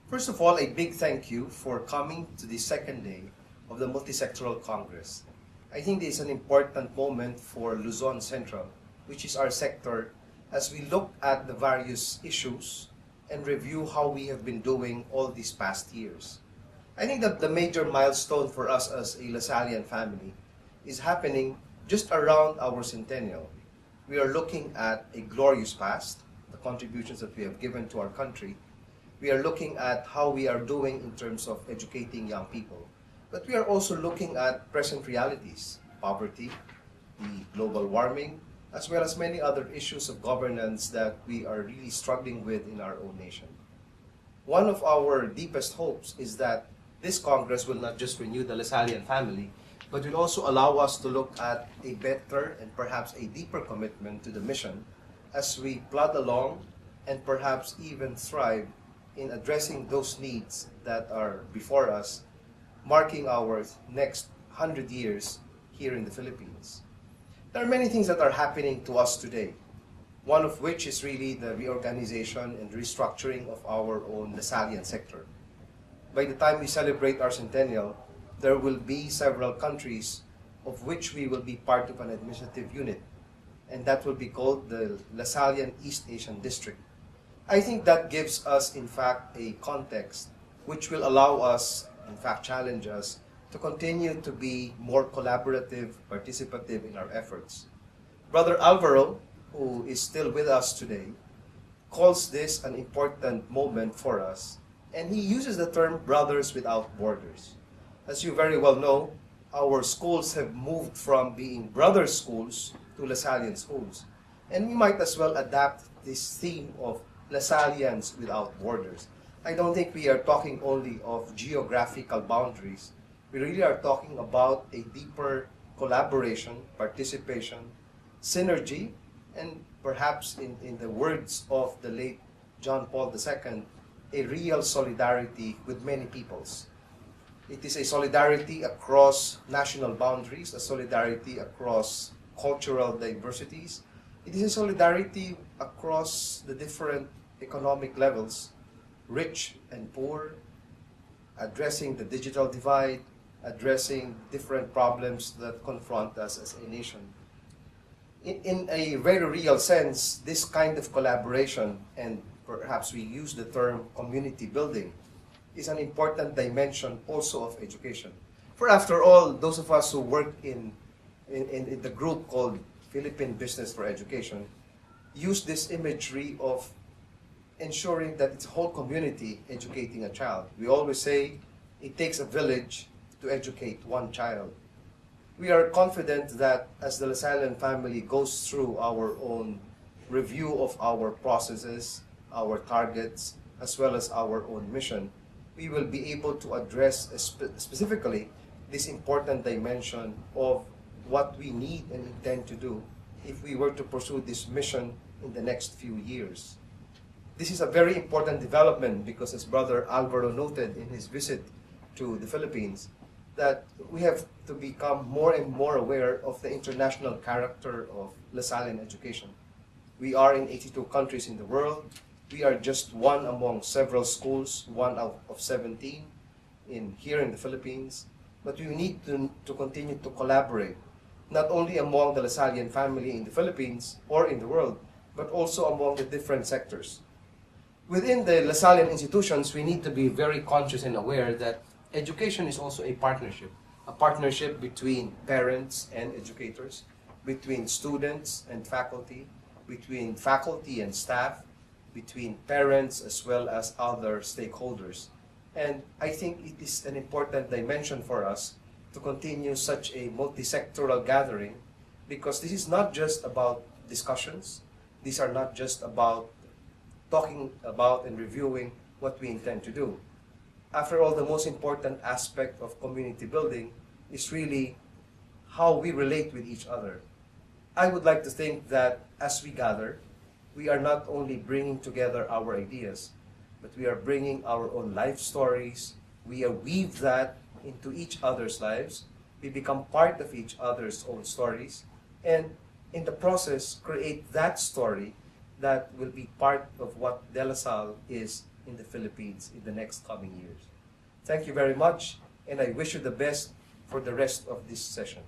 First of all, a big thank you for coming to the second day of the Multi-sectoral Congress. I think this is an important moment for Luzon Central, which is our sector, as we look at the various issues and review how we have been doing all these past years. I think that the major milestone for us as a Lasallian family is happening just around our centennial. We are looking at a glorious past, the contributions that we have given to our country. We are looking at how we are doing in terms of educating young people. But we are also looking at present realities, poverty, the global warming, as well as many other issues of governance that we are really struggling with in our own nation. One of our deepest hopes is that this Congress will not just renew the Lasallian family, but will also allow us to look at a better and perhaps a deeper commitment to the mission as we plod along and perhaps even thrive in addressing those needs that are before us, marking our next 100 years here in the Philippines. There are many things that are happening to us today, one of which is really the reorganization and restructuring of our own Lasallian sector. By the time we celebrate our centennial, there will be several countries of which we will be part of an administrative unit, and that will be called the Lasallian East Asian District. I think that gives us, in fact, a context which will allow us, in fact, challenge us to continue to be more collaborative, participative in our efforts. Brother Alvaro, who is still with us today, calls this an important moment for us, and he uses the term Brothers Without Borders. As you very well know, our schools have moved from being brother schools to Lasallian schools. And we might as well adapt this theme of Lasallians without borders. I don't think we are talking only of geographical boundaries. We really are talking about a deeper collaboration, participation, synergy, and perhaps in the words of the late John Paul II, a real solidarity with many peoples. It is a solidarity across national boundaries, a solidarity across cultural diversities. It is a solidarity across the different economic levels, rich and poor, addressing the digital divide, addressing different problems that confront us as a nation. In a very real sense, this kind of collaboration, and perhaps we use the term community building, is an important dimension also of education. For after all, those of us who work in the group called Philippine Business for Education use this imagery of ensuring that it's a whole community educating a child. We always say it takes a village to educate one child. We are confident that as the Lasallian family goes through our own review of our processes, our targets, as well as our own mission, we will be able to address specifically this important dimension of what we need and intend to do if we were to pursue this mission in the next few years. This is a very important development because, as Brother Alvaro noted in his visit to the Philippines, that we have to become more and more aware of the international character of Lasallian education. We are in 82 countries in the world. We are just one among several schools, one out of 17 here in the Philippines. But we need to continue to collaborate, not only among the Lasallian family in the Philippines or in the world, but also among the different sectors. Within the Lasallian institutions, we need to be very conscious and aware that education is also a partnership between parents and educators, between students and faculty, between faculty and staff, between parents as well as other stakeholders. And I think it is an important dimension for us to continue such a multi-sectoral gathering, because this is not just about discussions. These are not just about talking about and reviewing what we intend to do. After all, the most important aspect of community building is really how we relate with each other. I would like to think that as we gather, we are not only bringing together our ideas, but we are bringing our own life stories. We weave that into each other's lives. We become part of each other's own stories, and in the process, create that story that will be part of what De La Salle is in the Philippines in the next coming years. Thank you very much, and I wish you the best for the rest of this session.